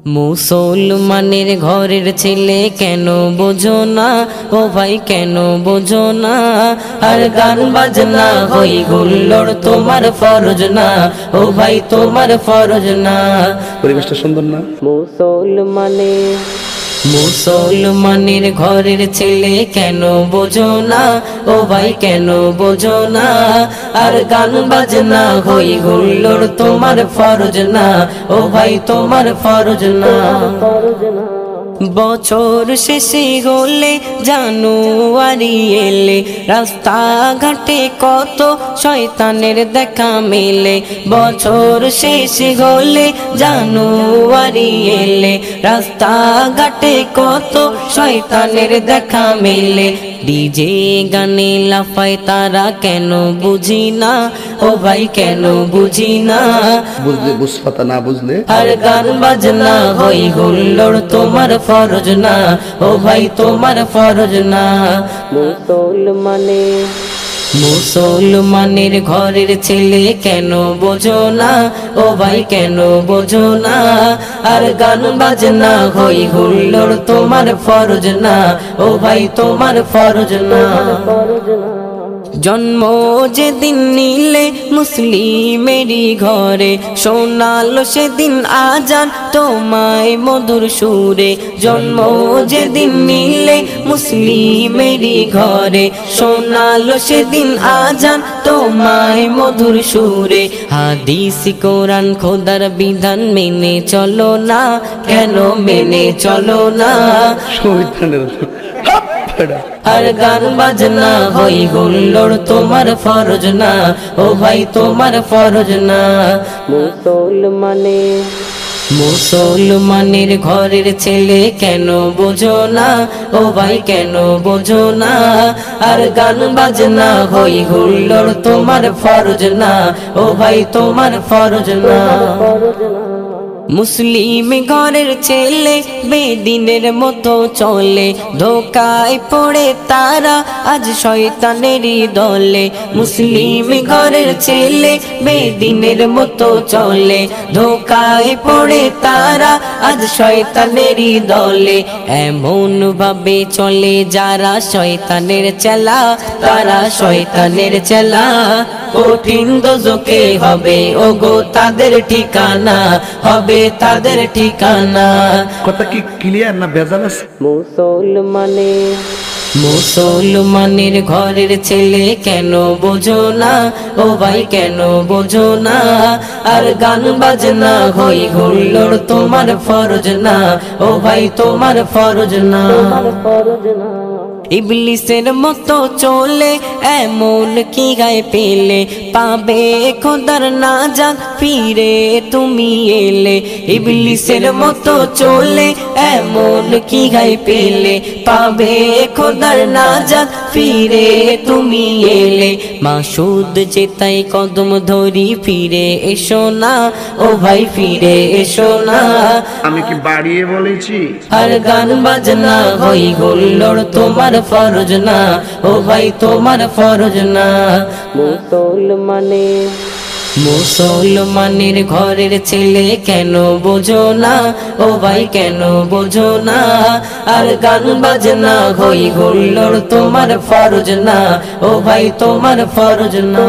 মুসলমানের ঘরের ছেলে কেন বোঝো না, ও ভাই কেন বোঝো না? আর গান বাজনা হই হুল্লোড় তোমার ফরজ না, ও ভাই তোমার ফরজ না। পরিবেশটা সুন্দর না? মুসলমানের ঘরের ছেলে কেন বোঝো না, ও ভাই কেন বোঝো না? আর গান বাজনা হই হুল্লোড় তোমার ফরজ না, ও ভাই তোমার ফরজ না। বছর শেষে হলে জানুয়ারি এলে রাস্তা ঘাটে কত শয়তানের দেখা মেলে। বছর শেষে হলে জানুয়ারি এলে রাস্তা ঘাটে কত শয়তানের দেখা মেলে। ডিজে গানে লাফায় তারা কেন বুঝি না, ও ভাই কেন বুঝি না? বুঝলে বুঝপাতা, না বুঝলে আর গান বাজনা হই হুল্লোড় তোমার ফরজ না, ও ভাই তোমার ফরজ না। মুসলমানের ঘরের ছেলে কেন বোঝো না, ও ভাই কেন বোঝো না? আর গান বাজনা হই হুল্লোড় তোমার ফরজ না, ও ভাই তোমার ফরজ না। জন্ম যেদিন নিলে মুসলিমেরই ঘরে শোনালো সেদিন আজান তোমায় মধুর সুরে। জন্ম যেদিন নিলে মুসলিমেরই ঘরে শোনালো সেদিন আজান তোমায় মধুর সুরে। হাদিস কোরআন খোদার বিধান মেনে চলো না, কেন মেনে চলো না? আর গান বাজনা হই হুল্লোড় তোমার ফরজ না, ও ভাই তোমার ফরজ না। মুসলমানের ঘরের ছেলে কেন বোঝো না, ও ভাই কেন বোঝো না? আর গান বাজনা হই হুল্লোড় তোমার ফরজ না, ও ভাই তোমার ফরজ না। মুসলিম ঘরের ছেলে বেদিনের মতো চলে, ধোকায় পড়ে তারা আজ শয়তানেরই দলে। মুসলিম ঘরের ছেলে বেদিনের মতো চলে, ধোকায় পড়ে তারা আজ শয়তানেরই দলে। এমন ভাবে চলে যারা শয়তানের চেলা, তারা শয়তানের চেলা। কঠিন দোজখে হবে ওগো তাদের ঠিকানা, হবে তাদের ঠিকানা। কথা কি ক্লিয়ার না ভেজাল আছে? মুসলমানের ঘরের ছেলে কেন বোঝো না, ও ভাই কেন বোঝো না? আর গান বাজনা হই হুল্লোড় তোমার ফরজ না, ও ভাই তোমার ফরজ না। ইবলিসের মতো চলে এমন কি গায়ে পেলে, পাবে খোদার নাজাত ফিরে তুমি এলে। ইবলিসের মতো চলে এমন কি গায়ে পেলে, পাবে খোদার নাজাত ফিরে তুমি এলে। মাসুদ যেতাই কদম ধরি ফিরে এসো না, ও ভাই ফিরে এসো না। আমি কি বাড়িয়ে বলেছি? আর গান বাজনা হই হুল্লোড় তোমার ফরজ না, ও ভাই তোমার ফরজ না। মুসলমানের ঘরের ছেলে কেন বোঝো না, ও ভাই কেন বোঝো না? আর গান বাজনা হই হুল্লোড় তোমার ফরজ না, ও ভাই তোমার ফরজ না।